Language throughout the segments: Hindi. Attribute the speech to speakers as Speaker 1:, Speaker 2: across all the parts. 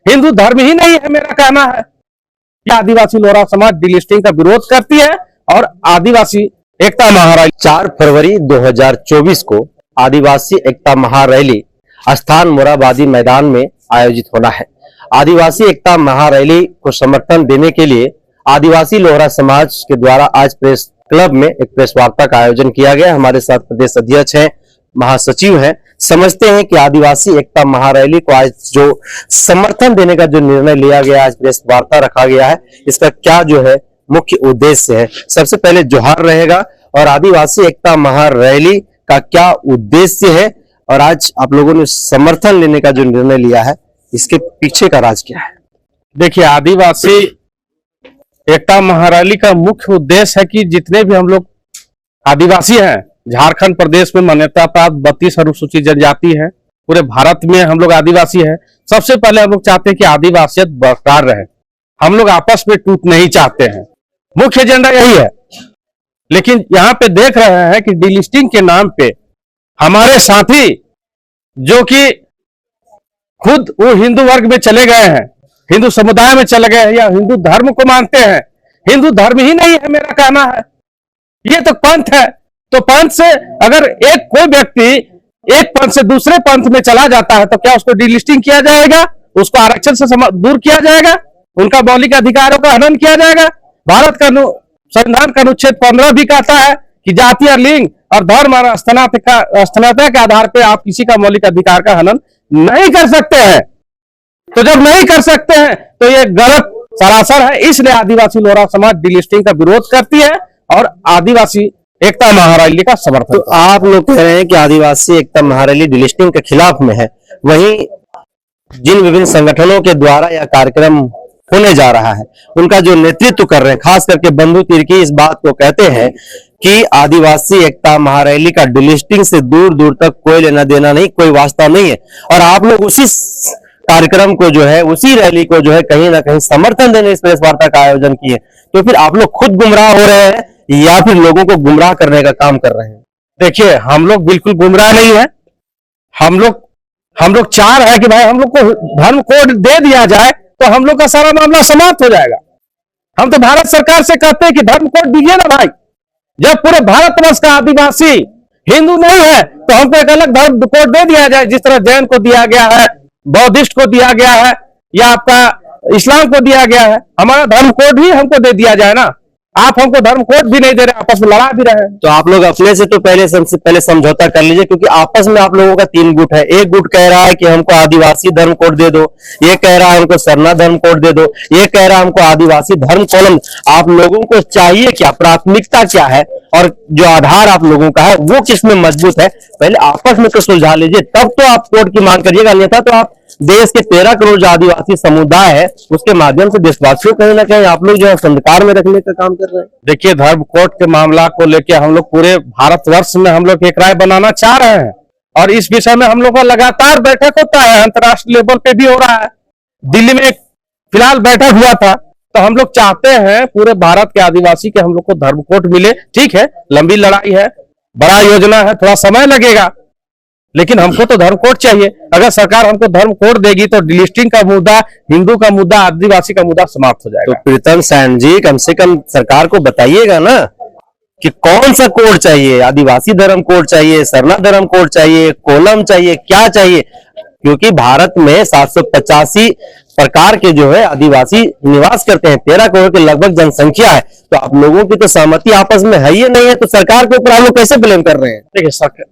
Speaker 1: हिंदू धर्म ही नहीं है, मेरा कहना है कि आदिवासी लोहरा समाज डिलिस्टिंग का विरोध करती है और आदिवासी एकता महारैली
Speaker 2: 4 फरवरी 2024 को आदिवासी एकता महारैली स्थान मोराबादी मैदान में आयोजित होना है। आदिवासी एकता महारैली को समर्थन देने के लिए आदिवासी लोहरा समाज के द्वारा आज प्रेस क्लब में एक प्रेस वार्ता का आयोजन किया गया। हमारे साथ प्रदेश अध्यक्ष हैं, महासचिव हैं। समझते हैं कि आदिवासी एकता महारैली को आज जो समर्थन देने का जो निर्णय लिया गया, आज प्रेस वार्ता रखा गया है, इसका क्या जो है मुख्य उद्देश्य है। सबसे पहले जोहार रहेगा और आदिवासी एकता महारैली का क्या उद्देश्य है और आज आप लोगों ने समर्थन लेने का जो निर्णय लिया है, इसके पीछे का राज क्या है।
Speaker 1: देखिए, आदिवासी एकता महारैली का मुख्य उद्देश्य है कि जितने भी हम लोग आदिवासी हैं, झारखंड प्रदेश में मान्यता प्राप्त 32 अनुसूचित जनजाति है, पूरे भारत में हम लोग आदिवासी हैं। सबसे पहले हम लोग चाहते हैं कि आदिवासियत बरकरार रहे, हम लोग आपस में टूट नहीं चाहते हैं, मुख्य एजेंडा यही है। लेकिन यहाँ पे देख रहे हैं कि डिलिस्टिंग के नाम पे हमारे साथी जो कि खुद वो हिंदू वर्ग में चले गए हैं, हिंदू समुदाय में चले गए हैं या हिंदू धर्म को मानते हैं, हिंदू धर्म ही नहीं है, मेरा कहना है। ये तो पंथ है, तो पंथ से अगर एक कोई व्यक्ति एक पंथ से दूसरे पंथ में चला जाता है तो क्या उसको डिलिस्टिंग किया जाएगा, उसको आरक्षण से दूर किया जाएगा, उनका मौलिक अधिकारों का हनन किया जाएगा। भारत का संविधान का अनुच्छेद 15 भी कहता है कि जाति और लिंग और धर्म और स्थानता के आधार पर आप किसी का मौलिक अधिकार का हनन नहीं कर सकते हैं। तो जब नहीं कर सकते हैं तो ये गलत सरासर है। इसलिए आदिवासी लोहरा समाज डिलिस्टिंग का विरोध करती है और आदिवासी एकता महारैली का समर्थन।
Speaker 2: तो आप लोग कह रहे हैं कि आदिवासी एकता महारैली डिलिस्टिंग के खिलाफ में है, वहीं जिन विभिन्न संगठनों के द्वारा यह कार्यक्रम होने जा रहा है उनका जो नेतृत्व कर रहे हैं, खास करके बंधु तिर्की इस बात को कहते हैं कि आदिवासी एकता महारैली का डिलिस्टिंग से दूर दूर तक कोई लेना देना नहीं, कोई वास्ता नहीं है। और आप लोग उसी कार्यक्रम को जो है, उसी रैली को जो है कहीं ना कहीं समर्थन देने इस प्रेस वार्ता का आयोजन किए, तो फिर आप लोग खुद गुमराह हो रहे हैं या फिर लोगों को गुमराह करने का काम कर रहे हैं।
Speaker 1: देखिए, हम लोग बिल्कुल गुमराह नहीं है। हम लोग चाह रहे हैं कि भाई हम लोग को धर्म कोड दे दिया जाए तो हम लोग का सारा मामला समाप्त हो जाएगा। हम तो भारत सरकार से कहते हैं कि धर्म कोड दीजिए ना भाई। जब पूरे भारतवर्ष का आदिवासी हिंदू नहीं है तो हमको एक अलग धर्म कोड दे दिया जाए, जिस तरह जैन को दिया गया है, बौद्धिस्ट को दिया गया है या आपका इस्लाम को दिया गया है। हमारा धर्म कोड ही हमको दे दिया जाए ना। आप हमको धर्म कोड भी नहीं दे रहे, आपस में लड़ा भी रहे हैं।
Speaker 2: तो आप लोग अपने से तो सबसे पहले समझौता कर लीजिए, क्योंकि आपस में आप लोगों का 3 गुट है। एक गुट कह रहा है कि हमको आदिवासी धर्म कोड दे दो, ये कह रहा है हमको सरना धर्म कोड दे दो, ये कह रहा है हमको आदिवासी धर्म कॉलम। आप लोगों को चाहिए क्या, प्राथमिकता क्या है और जो आधार आप लोगों का है वो किसमें मजबूत है, पहले आपस में तो सुलझा लीजिए, तब तो आप कोड की मांग करिएगा। अन्यथा तो आप देश के 13 करोड़ जो आदिवासी समुदाय है उसके माध्यम से देशवासियों कहीं ना कहीं आप लोग जो है संस्कार में रखने का काम कर रहे हैं।
Speaker 1: देखिए, धर्म कोड के मामला को लेकर हम लोग पूरे भारतवर्ष में हम लोग एक राय बनाना चाह रहे हैं और इस विषय में हम लोग का लगातार बैठक होता है, अंतर्राष्ट्रीय लेवल पे भी हो रहा है। दिल्ली में फिलहाल बैठक हुआ था। तो हम लोग चाहते हैं पूरे भारत के आदिवासी के हम लोग को धर्म कोड मिले। ठीक है, लंबी लड़ाई है, बड़ा योजना है, थोड़ा समय लगेगा, लेकिन हमको तो धर्म कोड चाहिए। अगर सरकार हमको धर्म कोड देगी तो डिलिस्टिंग का मुद्दा, हिंदू का मुद्दा, आदिवासी का मुद्दा समाप्त हो जाएगा।
Speaker 2: तो प्रीतम सैन जी, कम से कम सरकार को बताइएगा ना कि कौन सा कोड चाहिए, आदिवासी धर्म कोड चाहिए, सरना धर्म कोड चाहिए, कोलम चाहिए, क्या चाहिए? क्योंकि भारत में 785 प्रकार के जो है आदिवासी निवास करते हैं, 13 करोड़ के लगभग जनसंख्या है। तो आप लोगों की तो सहमति आपस में है ही नहीं है, तो सरकार के ऊपर हम लोग कैसे ब्लेम कर रहे हैं?
Speaker 1: देखिए,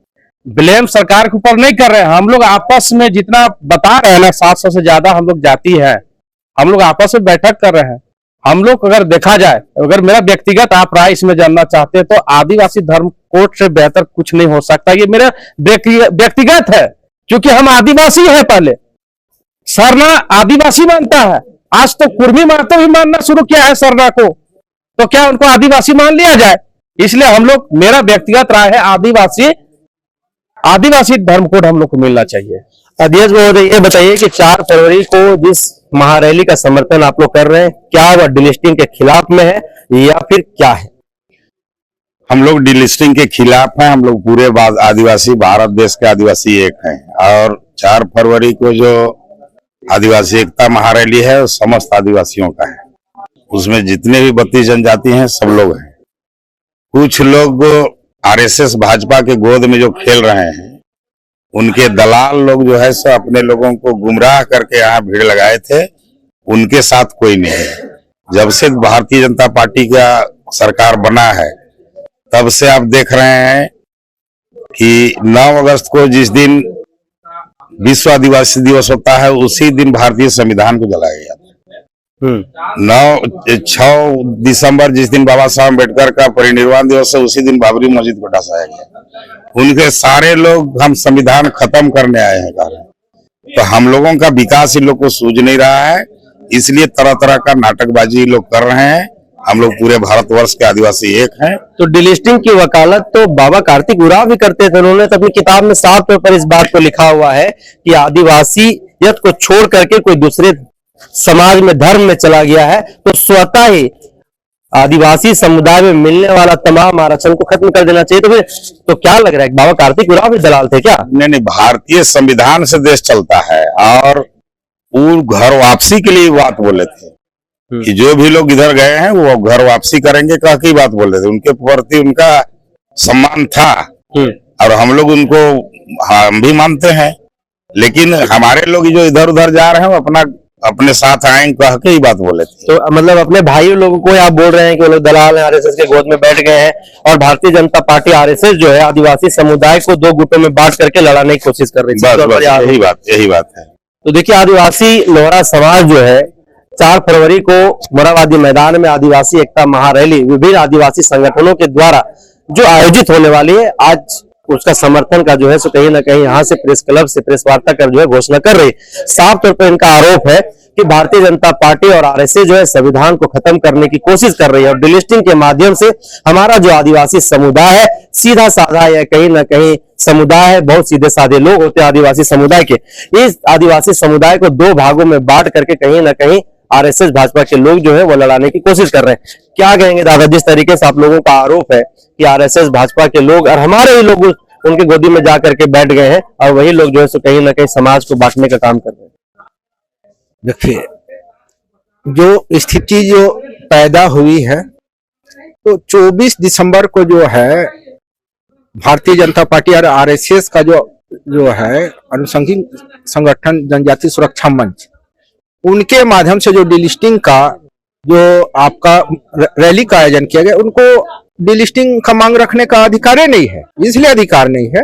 Speaker 1: ब्लेम सरकार के ऊपर नहीं कर रहे हैं। हम लोग आपस में जितना बता रहे हैं ना, 700 से ज्यादा हम लोग जाति है, हम लोग आपस में बैठक कर रहे हैं। हम लोग अगर देखा जाए, अगर मेरा व्यक्तिगत आप राय इसमें जानना चाहते हैं तो आदिवासी धर्म कोड से बेहतर कुछ नहीं हो सकता। ये मेरा व्यक्तिगत है, क्योंकि हम आदिवासी हैं। पहले सरना आदिवासी मानता है, आज तो कुर्मी महतो भी मानना शुरू किया है सरना को, तो क्या उनको आदिवासी मान लिया जाए? इसलिए हम लोग, मेरा व्यक्तिगत राय है, आदिवासी धर्म कोड हम लोग को मिलना चाहिए।
Speaker 2: अध्यक्ष महोदय, ये बताइए कि 4 फरवरी को जिस महारैली का समर्थन आप लोग कर रहे हैं, क्या वह डिलिस्टिंग के खिलाफ में है या फिर क्या है?
Speaker 3: हम लोग डिलिस्टिंग के खिलाफ हैं। हम लोग पूरे आदिवासी, भारत देश के आदिवासी एक हैं। और 4 फरवरी को जो आदिवासी एकता महारैली है और समस्त आदिवासियों का है। उसमें जितने भी 32 जनजाति हैं सब लोग हैं। कुछ लोग आरएसएस भाजपा के गोद में जो खेल रहे हैं, उनके दलाल लोग जो है सो अपने लोगों को गुमराह करके यहाँ भीड़ लगाए थे। उनके साथ कोई नहीं है। जब से भारतीय जनता पार्टी का सरकार बना है तब से आप देख रहे हैं कि 9 अगस्त को जिस दिन विश्व आदिवासी दिवस होता है उसी दिन भारतीय संविधान को जलाया गया था। 6 दिसंबर जिस दिन बाबा साहब अम्बेडकर का परिनिर्वाण दिवस है उसी दिन बाबरी मस्जिद को ढसाया गया। उनके सारे लोग हम संविधान खत्म करने आए हैं कह रहे हैं। तो हम लोगों का विकास इन लोग को सूझ नहीं रहा है, इसलिए तरह तरह का नाटकबाजी लोग कर रहे हैं। हम लोग पूरे भारतवर्ष के आदिवासी एक हैं।
Speaker 2: तो डिलिस्टिंग की वकालत तो बाबा कार्तिक उरांव भी करते थे। उन्होंने तो अपनी किताब में साफ तौर पर इस बात को लिखा हुआ है कि आदिवासियत को छोड़ करके कोई दूसरे समाज में, धर्म में चला गया है तो स्वतः ही आदिवासी समुदाय में मिलने वाला तमाम आरक्षण को खत्म कर देना चाहिए। तो फिर तो क्या लग रहा है, बाबा कार्तिक उरांव भी दलाल थे क्या?
Speaker 3: नहीं, भारतीय संविधान से देश चलता है और वो घर वापसी के लिए बात बोले थे कि जो भी लोग इधर गए हैं वो घर वापसी करेंगे कह के बात बोल रहे थे। उनके प्रति उनका सम्मान था और हम लोग उनको हम भी मानते हैं, लेकिन हमारे लोग जो इधर उधर जा रहे हैं वो अपने साथ आएंगे कह के ही बात बोले थे।
Speaker 2: तो मतलब अपने भाई लोगों को आप बोल रहे हैं कि वो लोग दलाल हैं, आरएसएस के गोद में बैठ गए हैं और भारतीय जनता पार्टी आरएसएस जो है आदिवासी समुदाय को 2 गुटों में बांट करके लड़ाने की कोशिश कर रही है।
Speaker 3: यही बात है।
Speaker 2: तो देखिए, आदिवासी लोहरा समाज जो है 4 फरवरी को मोरहाबादी मैदान में आदिवासी एकता महारैली विभिन्न आदिवासी संगठनों के द्वारा जो आयोजित होने वाली है, आज उसका समर्थन का जो है सो कहीं ना कहीं यहाँ से प्रेस क्लब से प्रेस वार्ता कर जो है घोषणा कर रही। साफ तौर पर इनका आरोप है कि भारतीय जनता पार्टी और आरएसएस जो है संविधान को खत्म करने की कोशिश कर रही है और डिलिस्टिंग के माध्यम से हमारा जो आदिवासी समुदाय है सीधा साधा या कहीं ना कहीं समुदाय है, बहुत सीधे साधे लोग होते हैं आदिवासी समुदाय के। इस आदिवासी समुदाय को 2 भागों में बांट करके कहीं ना कहीं आरएसएस भाजपा के लोग जो है वो लड़ाने की कोशिश कर रहे हैं। क्या कहेंगे दादा, जिस तरीके से आप लोगों का आरोप है कि आरएसएस भाजपा के लोग और हमारे ही लोग उनके गोदी में जाकर के बैठ गए हैं और वही लोग जो है सो कहीं ना कहीं समाज को बांटने का काम कर रहे हैं?
Speaker 4: देखिए, जो स्थिति जो पैदा हुई है तो 24 दिसंबर को जो है भारतीय जनता पार्टी और आरएसएस का जो है अनुसंघीय संगठन जनजाति सुरक्षा मंच, उनके माध्यम से जो डिलिस्टिंग का जो आपका रैली का आयोजन किया गया, उनको डिलिस्टिंग का मांग रखने का अधिकार नहीं है। इसलिए अधिकार नहीं है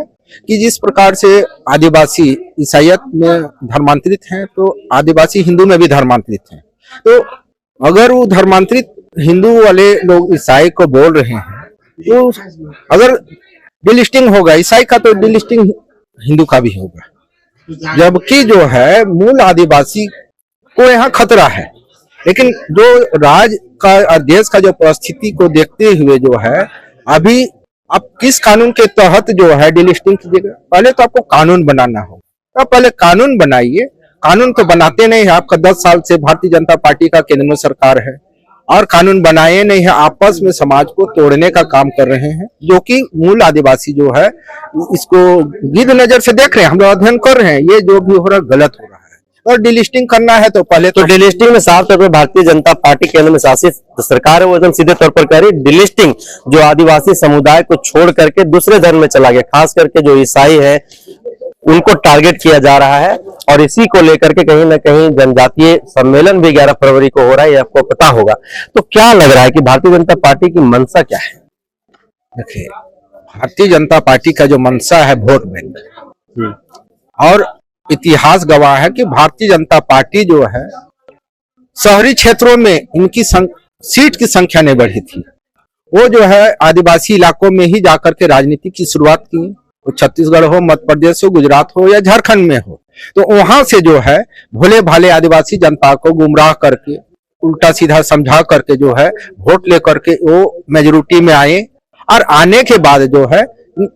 Speaker 4: कि जिस प्रकार से आदिवासी ईसाईयत में धर्मांतरित हैं तो आदिवासी हिंदू में भी धर्मांतरित हैं। तो अगर वो धर्मांतरित हिंदू वाले लोग ईसाई को बोल रहे हैं तो अगर डिलिस्टिंग होगा ईसाई का तो डिलिस्टिंग हिंदू का भी होगा, जबकि जो है मूल आदिवासी को यहाँ खतरा है। लेकिन जो राज्य का देश का जो परिस्थिति को देखते हुए जो है अभी आप किस कानून के तहत जो है डिलिस्टिंग कीजिएगा, पहले तो आपको कानून बनाना होगा। तो पहले कानून बनाइए। कानून तो बनाते नहीं है, आपका 10 साल से भारतीय जनता पार्टी का केंद्र में सरकार है और कानून बनाए नहीं है, आपस में समाज को तोड़ने का काम कर रहे हैं, जो कि मूल आदिवासी जो है इसको गिद्ध नजर से देख रहे हैं। हम लोग अध्ययन कर रहे हैं, ये जो भी हो रहा है गलत हो रहा है और डिलिस्टिंग करना है तो पहले तो
Speaker 2: डिलिस्टिंग में साफ तौर पर भारतीय जनता पार्टी केंद्र में शासित सरकार है वो एकदम सीधे तौर पर कह रही डिलिस्टिंग जो आदिवासी समुदाय को छोड़ करके दूसरे धर्म में चला गया, खास करके जो ईसाई है उनको टारगेट किया जा रहा है और इसी को लेकर के कहीं ना कहीं जनजातीय सम्मेलन भी 11 फरवरी को हो रहा है, ये आपको पता होगा। तो क्या लग रहा है कि भारतीय जनता पार्टी की मंशा क्या है?
Speaker 4: देखिए, भारतीय जनता पार्टी का जो मंशा है वोट बैंक, और इतिहास गवाह है कि भारतीय जनता पार्टी जो है शहरी क्षेत्रों में इनकी सीट की संख्या नहीं बढ़ी थी। वो जो है आदिवासी इलाकों में ही जाकर के राजनीति की शुरुआत की, वो छत्तीसगढ़ हो, मध्य प्रदेश हो, गुजरात हो या झारखंड में हो। तो वहां से जो है भोले भाले आदिवासी जनता को गुमराह करके उल्टा सीधा समझा करके जो है वोट लेकर के वो मेजोरिटी में आए और आने के बाद जो है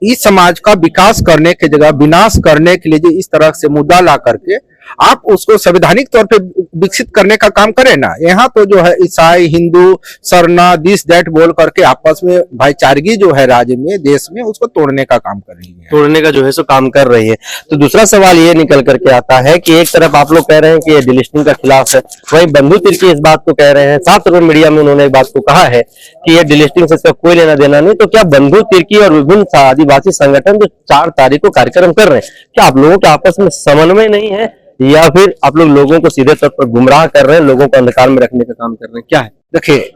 Speaker 4: इस समाज का विकास करने के जगह विनाश करने के लिए जो इस तरह से मुद्दा ला करके आप उसको संवैधानिक तौर पे विकसित करने का काम करें ना। यहाँ तो जो है ईसाई, हिंदू, सरना, दिस दैट बोल करके आपस में भाईचारगी जो है राज्य में, देश में, उसको तोड़ने का काम कर रही है,
Speaker 2: तोड़ने का जो है सो काम कर रही है। तो दूसरा सवाल ये निकल करके आता है कि एक तरफ आप लोग कह रहे हैं कि ये डिलिस्टिंग का खिलाफ है, वहीं बंधु तिर्की इस बात को कह रहे हैं, साफ तौर पर मीडिया में उन्होंने एक बात को कहा है कि ये डिलिस्टिंग से इसका कोई लेना देना नहीं। तो क्या बंधु तिर्की और विभिन्न आदिवासी संगठन जो 4 तारीख को कार्यक्रम कर रहे हैं, क्या आप लोगों के आपस में समन्वय नहीं है, या फिर आप लोगों को सीधे तौर पर गुमराह कर रहे हैं, लोगों को अंधकार में रखने का काम कर रहे हैं, क्या है?
Speaker 4: देखिए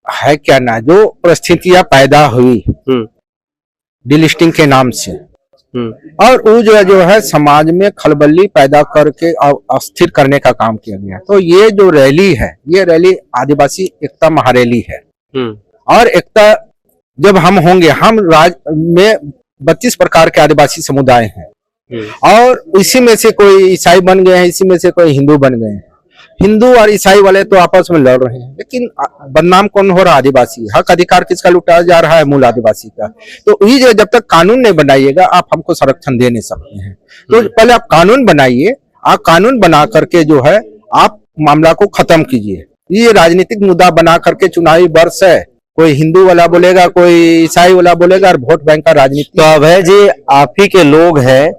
Speaker 4: है क्या ना, जो परिस्थितियां पैदा हुई डिलिस्टिंग के नाम से, और वो जो है समाज में खलबली पैदा करके अस्थिर करने का काम किया गया। तो ये जो रैली है, ये रैली आदिवासी एकता महारैली है। और एकता जब हम होंगे, हम राज्य में 32 प्रकार के आदिवासी समुदाय हैं, और इसी में से कोई ईसाई बन गए हैं, इसी में से कोई हिंदू बन गए हैं। हिंदू और ईसाई वाले तो आपस में लड़ रहे हैं, लेकिन बदनाम कौन हो रहा? आदिवासी। हक अधिकार किसका लुटाया जा रहा है? मूल आदिवासी का। तो ये जब तक कानून नहीं बनाइएगा, आप हमको संरक्षण दे नहीं सकते हैं। तो पहले आप कानून बनाइए, आप कानून बना करके जो है आप मामला को खत्म कीजिए। ये राजनीतिक मुद्दा बना करके चुनावी वर्ष है, कोई हिंदू वाला बोलेगा, कोई ईसाई वाला बोलेगा, और वोट बैंक का राजनीति।
Speaker 2: तो अभय जी, आप ही के लोग हैं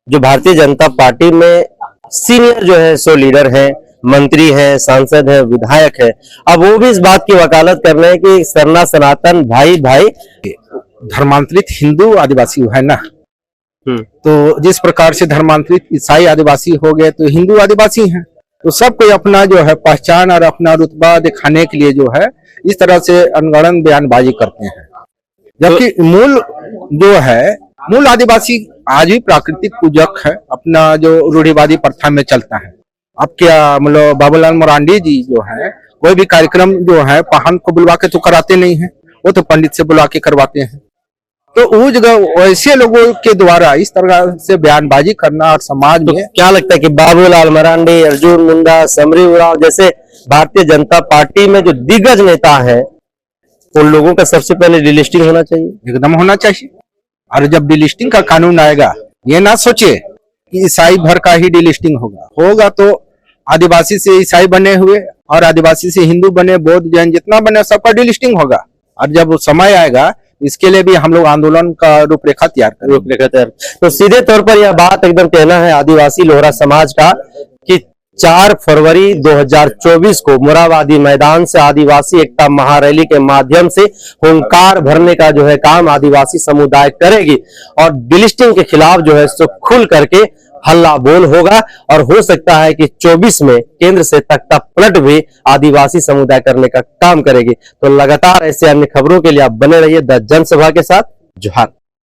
Speaker 2: जो भारतीय जनता पार्टी में सीनियर जो है सो लीडर है, मंत्री है, सांसद है, विधायक है, अब वो भी इस बात की वकालत कर रहे हैं कि सरना सनातन भाई भाई
Speaker 4: धर्मांतरित हिंदू आदिवासी है ना। तो जिस प्रकार से धर्मांतरित ईसाई आदिवासी हो गए, तो हिंदू आदिवासी हैं। तो सब कोई अपना जो है पहचान और अपना रुतबा दिखाने के लिए जो है इस तरह से अनगढ़ बयानबाजी करते हैं, जबकि मूल जो है, मूल आदिवासी आज भी प्राकृतिक पूजक है, अपना जो रूढ़िवादी प्रथा में चलता है। अब क्या मतलब बाबूलाल मरांडी जी जो है, कोई भी कार्यक्रम जो है पाहन को बुलवा के तो कराते नहीं है, वो तो पंडित से बुला के करवाते हैं। तो वो जगह वैसे लोगों के द्वारा इस तरह से बयानबाजी करना और समाज में
Speaker 2: क्या लगता है कि बाबूलाल मरांडी, अर्जुन मुंडा, समरी उरांव जैसे भारतीय जनता पार्टी में जो दिग्गज नेता है, उन लोगों का सबसे पहले डिलिस्टिंग होना चाहिए?
Speaker 4: एकदम होना चाहिए। और जब डिलिस्टिंग का कानून आएगा, ये ना सोचे कि ईसाई भर का ही डिलिस्टिंग होगा तो आदिवासी से ईसाई बने हुए और आदिवासी से हिंदू बने, बौद्ध, जैन जितना बने सबका डिलिस्टिंग होगा। और जब वो समय आएगा, इसके लिए भी हम लोग आंदोलन का रूपरेखा तैयार करें।
Speaker 2: तो सीधे तौर पर यह बात एकदम कहना है आदिवासी लोहरा समाज का कि 4 फरवरी 2024 को मोरहाबादी मैदान से आदिवासी एकता महारैली के माध्यम से हुंकार भरने का जो है काम आदिवासी समुदाय करेगी, और डिलिस्टिंग के खिलाफ जो है सो खुल करके हल्ला बोल होगा, और हो सकता है कि 24 में केंद्र से तख्ता पलट भी आदिवासी समुदाय करने का काम करेगी। तो लगातार ऐसे अन्य खबरों के लिए आप बने रहिए द जनसभा के साथ। जोहार।